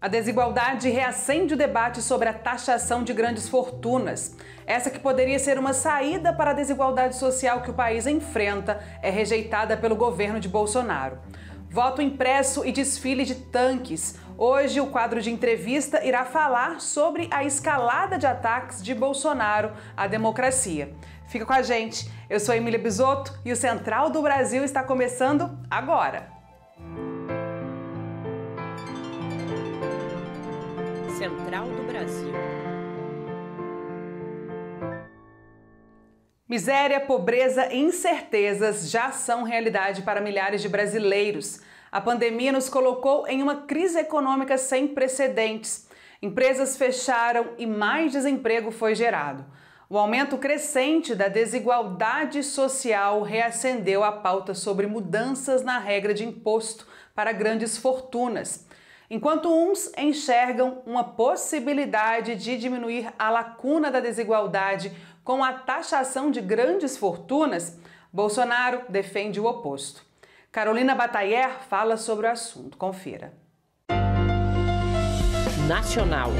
A desigualdade reacende o debate sobre a taxação de grandes fortunas. Essa que poderia ser uma saída para a desigualdade social que o país enfrenta é rejeitada pelo governo de Bolsonaro. Voto impresso e desfile de tanques. Hoje, o quadro de entrevista irá falar sobre a escalada de ataques de Bolsonaro à democracia. Fica com a gente. Eu sou Emília Bisotto e o Central do Brasil está começando agora. Central do Brasil. Miséria, pobreza e incertezas já são realidade para milhares de brasileiros. A pandemia nos colocou em uma crise econômica sem precedentes. Empresas fecharam e mais desemprego foi gerado. O aumento crescente da desigualdade social reacendeu a pauta sobre mudanças na regra de imposto para grandes fortunas. Enquanto uns enxergam uma possibilidade de diminuir a lacuna da desigualdade com a taxação de grandes fortunas, Bolsonaro defende o oposto. Carolina Batailler fala sobre o assunto. Confira. Nacional.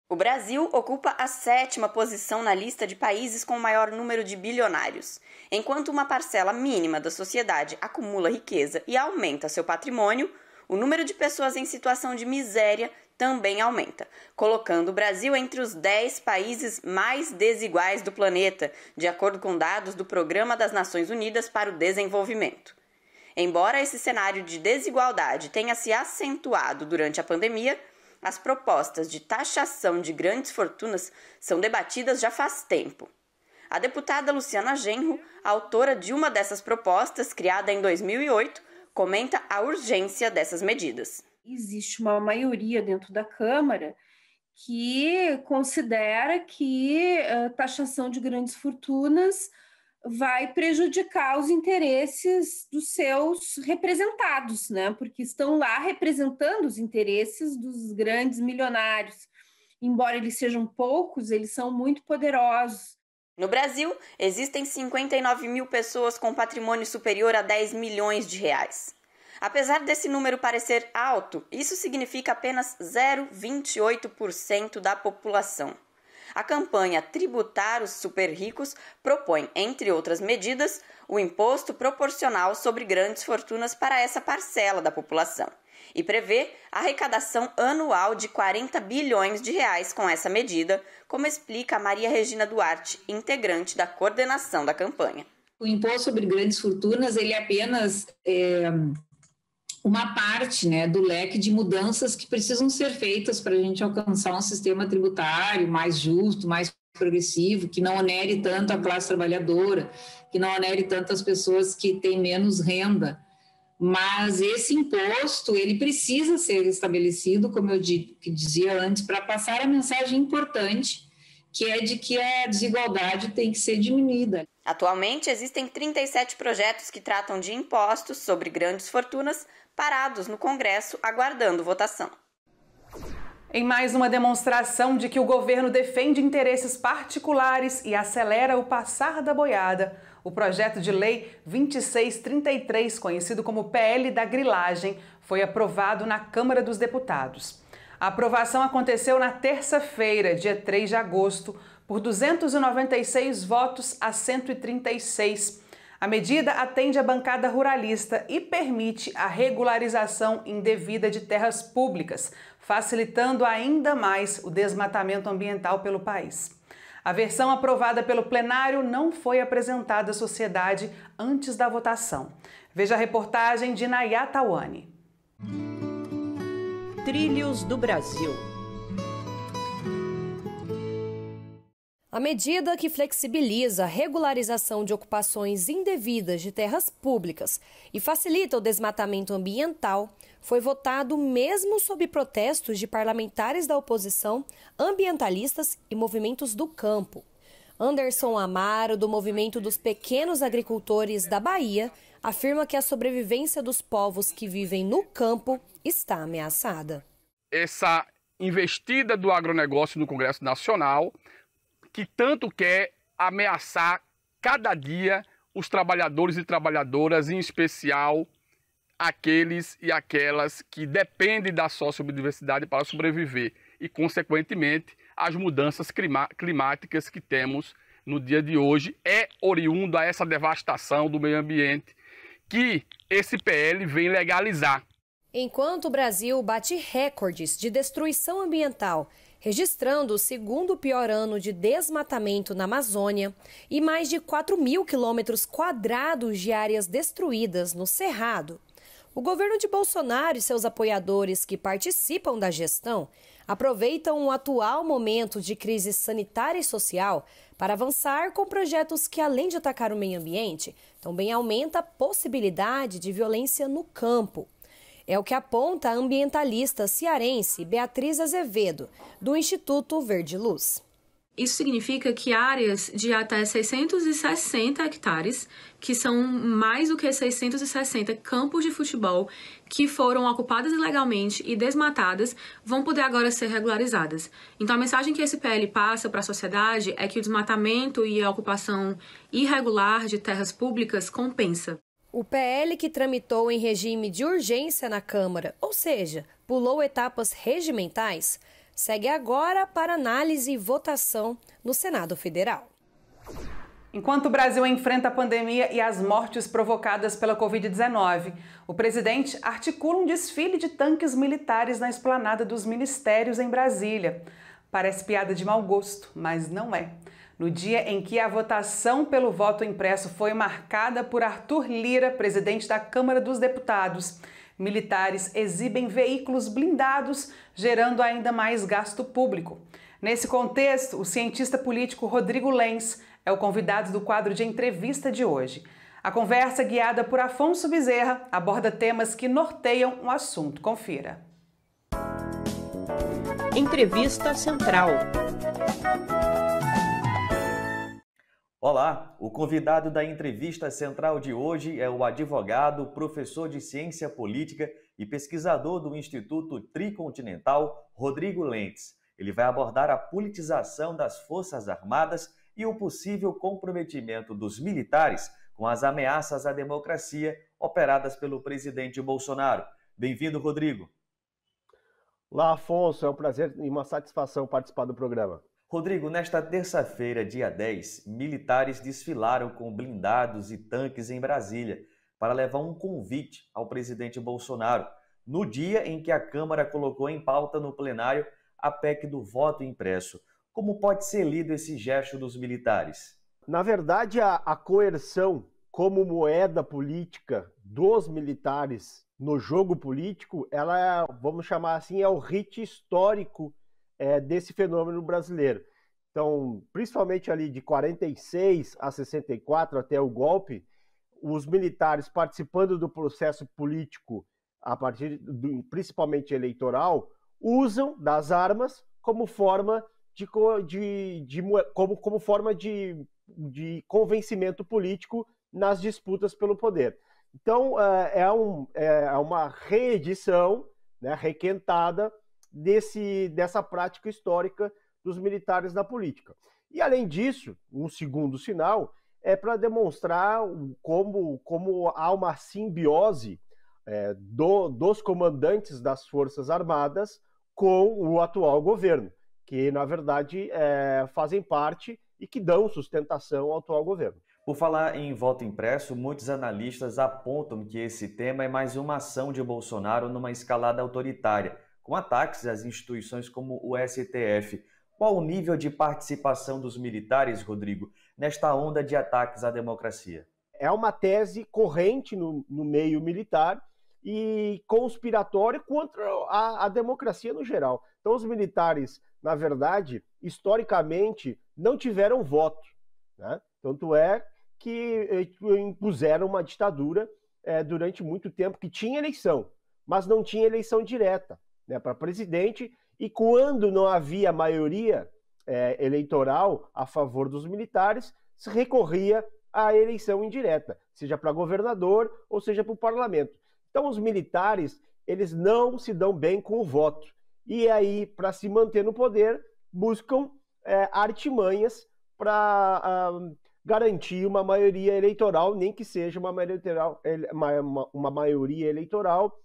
O Brasil ocupa a 7ª posição na lista de países com o maior número de bilionários. Enquanto uma parcela mínima da sociedade acumula riqueza e aumenta seu patrimônio, o número de pessoas em situação de miséria também aumenta, colocando o Brasil entre os 10 países mais desiguais do planeta, de acordo com dados do Programa das Nações Unidas para o Desenvolvimento. Embora esse cenário de desigualdade tenha se acentuado durante a pandemia, as propostas de taxação de grandes fortunas são debatidas já faz tempo. A deputada Luciana Genro, autora de uma dessas propostas, criada em 2008, comenta a urgência dessas medidas. Existe uma maioria dentro da Câmara que considera que a taxação de grandes fortunas vai prejudicar os interesses dos seus representados, né? Porque estão lá representando os interesses dos grandes milionários. Embora eles sejam poucos, eles são muito poderosos. No Brasil, existem 59 mil pessoas com patrimônio superior a 10 milhões de reais. Apesar desse número parecer alto, isso significa apenas 0,28% da população. A campanha Tributar os Super Ricos propõe, entre outras medidas, o imposto proporcional sobre grandes fortunas para essa parcela da população e prevê a arrecadação anual de 40 bilhões de reais com essa medida, como explica Maria Regina Duarte, integrante da coordenação da campanha. O imposto sobre grandes fortunas ele é apenas uma parte, né, do leque de mudanças que precisam ser feitas para a gente alcançar um sistema tributário mais justo, mais progressivo, que não onere tanto a classe trabalhadora, que não onere tanto as pessoas que têm menos renda. Mas esse imposto, ele precisa ser estabelecido, como eu dizia antes, para passar a mensagem importante, que é de que a desigualdade tem que ser diminuída. Atualmente, existem 37 projetos que tratam de impostos sobre grandes fortunas parados no Congresso, aguardando votação. Em mais uma demonstração de que o governo defende interesses particulares e acelera o passar da boiada, o projeto de lei 2633, conhecido como PL da Grilagem, foi aprovado na Câmara dos Deputados. A aprovação aconteceu na terça-feira, dia 3 de agosto, por 296 votos a 136. A medida atende à bancada ruralista e permite a regularização indevida de terras públicas, facilitando ainda mais o desmatamento ambiental pelo país. A versão aprovada pelo plenário não foi apresentada à sociedade antes da votação. Veja a reportagem de Nayá Tawani. Trilhos do Brasil. A medida que flexibiliza a regularização de ocupações indevidas de terras públicas e facilita o desmatamento ambiental foi votado mesmo sob protestos de parlamentares da oposição, ambientalistas e movimentos do campo. Anderson Amaro, do Movimento dos Pequenos Agricultores da Bahia, afirma que a sobrevivência dos povos que vivem no campo está ameaçada. Essa investida do agronegócio no Congresso Nacional, que tanto quer ameaçar cada dia os trabalhadores e trabalhadoras, em especial aqueles e aquelas que dependem da sociobiodiversidade para sobreviver e, consequentemente, as mudanças climáticas que temos no dia de hoje é oriundo a essa devastação do meio ambiente que esse PL vem legalizar. Enquanto o Brasil bate recordes de destruição ambiental, registrando o segundo pior ano de desmatamento na Amazônia e mais de 4.000 quilômetros quadrados de áreas destruídas no Cerrado, o governo de Bolsonaro e seus apoiadores que participam da gestão aproveitam o atual momento de crise sanitária e social para avançar com projetos que, além de atacar o meio ambiente, também aumenta a possibilidade de violência no campo. É o que aponta a ambientalista cearense Beatriz Azevedo, do Instituto Verde Luz. Isso significa que áreas de até 660 hectares, que são mais do que 660 campos de futebol que foram ocupadas ilegalmente e desmatadas, vão poder agora ser regularizadas. Então a mensagem que esse PL passa para a sociedade é que o desmatamento e a ocupação irregular de terras públicas compensa. O PL, que tramitou em regime de urgência na Câmara, ou seja, pulou etapas regimentais, segue agora para análise e votação no Senado Federal. Enquanto o Brasil enfrenta a pandemia e as mortes provocadas pela Covid-19, o presidente articula um desfile de tanques militares na esplanada dos ministérios em Brasília. Parece piada de mau gosto, mas não é. No dia em que a votação pelo voto impresso foi marcada por Arthur Lira, presidente da Câmara dos Deputados, militares exibem veículos blindados, gerando ainda mais gasto público. Nesse contexto, o cientista político Rodrigo Lenz é o convidado do quadro de entrevista de hoje. A conversa, guiada por Afonso Bezerra, aborda temas que norteiam o assunto. Confira. Entrevista Central. Olá, o convidado da entrevista central de hoje é o advogado, professor de ciência política e pesquisador do Instituto Tricontinental, Rodrigo Lenz. Ele vai abordar a politização das Forças Armadas e o possível comprometimento dos militares com as ameaças à democracia operadas pelo presidente Bolsonaro. Bem-vindo, Rodrigo. Olá, Afonso. É um prazer e uma satisfação participar do programa. Rodrigo, nesta terça-feira, dia 10, militares desfilaram com blindados e tanques em Brasília para levar um convite ao presidente Bolsonaro, no dia em que a Câmara colocou em pauta no plenário a PEC do voto impresso. Como pode ser lido esse gesto dos militares? Na verdade, a coerção como moeda política dos militares no jogo político, ela é, vamos chamar assim, é o hit histórico desse fenômeno brasileiro. Então, principalmente ali de 46 a 64, até o golpe, os militares participando do processo político, a partir principalmente eleitoral, usam das armas como forma como forma de convencimento político nas disputas pelo poder. Então, é uma reedição, né, requentada dessa prática histórica dos militares na política. E, além disso, um segundo sinal é para demonstrar como há uma simbiose dos comandantes das Forças Armadas com o atual governo, que, na verdade, fazem parte e que dão sustentação ao atual governo. Por falar em voto impresso, muitos analistas apontam que esse tema é mais uma ação de Bolsonaro numa escalada autoritária, com ataques às instituições como o STF. Qual o nível de participação dos militares, Rodrigo, nesta onda de ataques à democracia? É uma tese corrente no meio militar e conspiratória contra a democracia no geral. Então, os militares, na verdade, historicamente, não tiveram voto, né? Tanto é que impuseram uma ditadura durante muito tempo, que tinha eleição, mas não tinha eleição direta, né, para presidente, e quando não havia maioria eleitoral a favor dos militares, se recorria à eleição indireta, seja para governador ou seja para o parlamento. Então os militares, eles não se dão bem com o voto, e aí, para se manter no poder, buscam artimanhas para garantir uma maioria eleitoral, nem que seja uma maioria eleitoral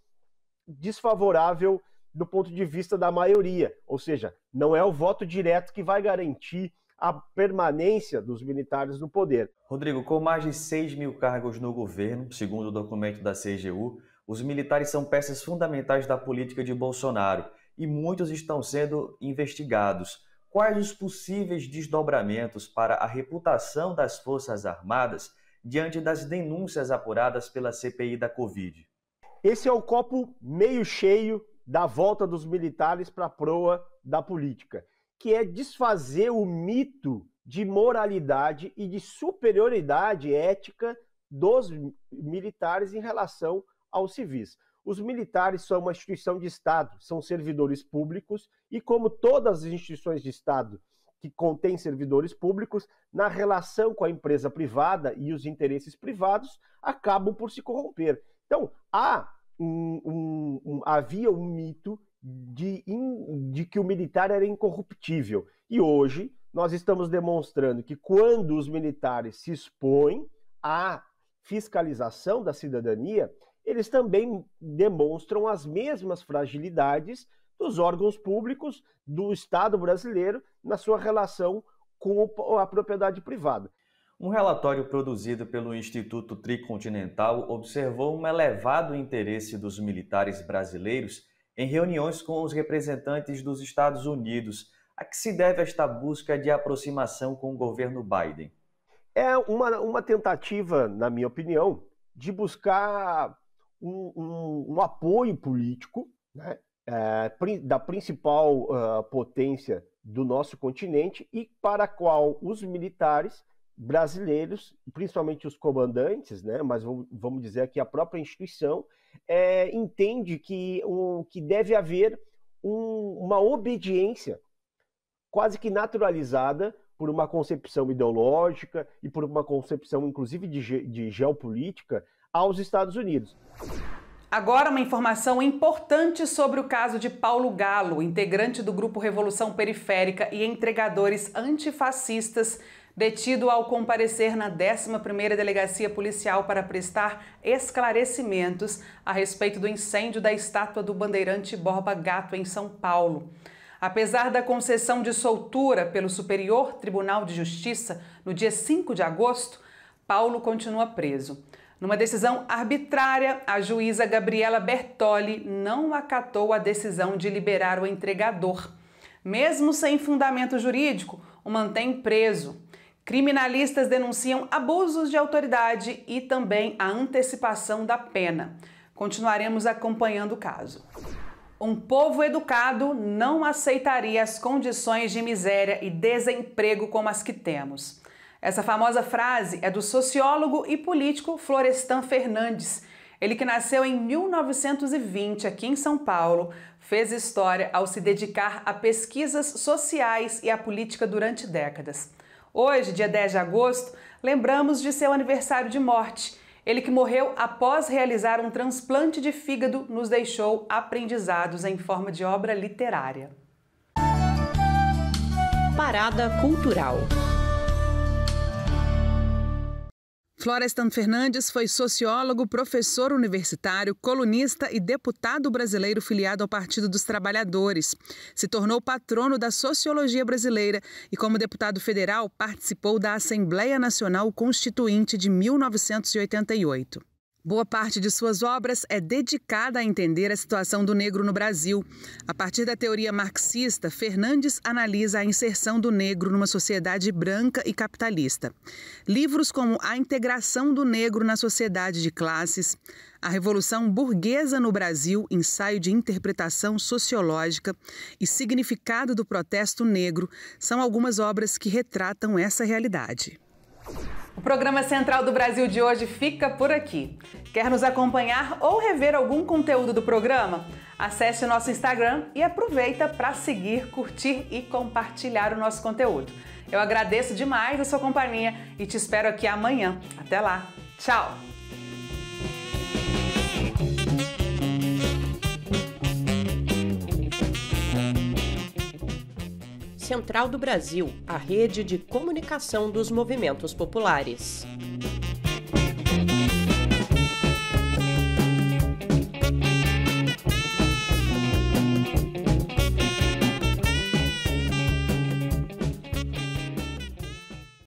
desfavorável do ponto de vista da maioria, ou seja, não é o voto direto que vai garantir a permanência dos militares no poder. Rodrigo, com mais de 6 mil cargos no governo, segundo o documento da CGU, os militares são peças fundamentais da política de Bolsonaro e muitos estão sendo investigados. Quais os possíveis desdobramentos para a reputação das Forças Armadas diante das denúncias apuradas pela CPI da Covid? Esse é o copo meio cheio da volta dos militares para a proa da política, que é desfazer o mito de moralidade e de superioridade ética dos militares em relação aos civis. Os militares são uma instituição de Estado, são servidores públicos e, como todas as instituições de Estado que contêm servidores públicos, na relação com a empresa privada e os interesses privados, acabam por se corromper. Então, havia um mito de que o militar era incorruptível. E hoje nós estamos demonstrando que quando os militares se expõem à fiscalização da cidadania, eles também demonstram as mesmas fragilidades dos órgãos públicos do Estado brasileiro na sua relação com a propriedade privada. Um relatório produzido pelo Instituto Tricontinental observou um elevado interesse dos militares brasileiros em reuniões com os representantes dos Estados Unidos. A que se deve esta busca de aproximação com o governo Biden? É uma tentativa, na minha opinião, de buscar um apoio político, né, da principal potência do nosso continente e para a qual os militares brasileiros, principalmente os comandantes, né, mas vamos dizer aqui a própria instituição, entende que deve haver uma obediência quase que naturalizada por uma concepção ideológica e por uma concepção, inclusive, de geopolítica aos Estados Unidos. Agora uma informação importante sobre o caso de Paulo Galo, integrante do Grupo Revolução Periférica e entregadores antifascistas, detido ao comparecer na 11ª Delegacia Policial para prestar esclarecimentos a respeito do incêndio da estátua do bandeirante Borba Gato em São Paulo. Apesar da concessão de soltura pelo Superior Tribunal de Justiça no dia 5 de agosto, Paulo continua preso. Numa decisão arbitrária, a juíza Gabriela Bertoli não acatou a decisão de liberar o entregador. Mesmo sem fundamento jurídico, o mantém preso. Criminalistas denunciam abusos de autoridade e também a antecipação da pena. Continuaremos acompanhando o caso. Um povo educado não aceitaria as condições de miséria e desemprego como as que temos. Essa famosa frase é do sociólogo e político Florestan Fernandes. Ele que nasceu em 1920 aqui em São Paulo, fez história ao se dedicar a pesquisas sociais e à política durante décadas. Hoje, dia 10 de agosto, lembramos de seu aniversário de morte. Ele que morreu após realizar um transplante de fígado nos deixou aprendizados em forma de obra literária. Parada Cultural. Florestan Fernandes foi sociólogo, professor universitário, colunista e deputado brasileiro filiado ao Partido dos Trabalhadores. Se tornou patrono da sociologia brasileira e, como deputado federal, participou da Assembleia Nacional Constituinte de 1988. Boa parte de suas obras é dedicada a entender a situação do negro no Brasil. A partir da teoria marxista, Fernandes analisa a inserção do negro numa sociedade branca e capitalista. Livros como A Integração do Negro na Sociedade de Classes, A Revolução Burguesa no Brasil, ensaio de interpretação sociológica e Significado do Protesto Negro são algumas obras que retratam essa realidade. O programa Central do Brasil de hoje fica por aqui. Quer nos acompanhar ou rever algum conteúdo do programa? Acesse o nosso Instagram e aproveita para seguir, curtir e compartilhar o nosso conteúdo. Eu agradeço demais a sua companhia e te espero aqui amanhã. Até lá. Tchau! Central do Brasil, a rede de comunicação dos movimentos populares.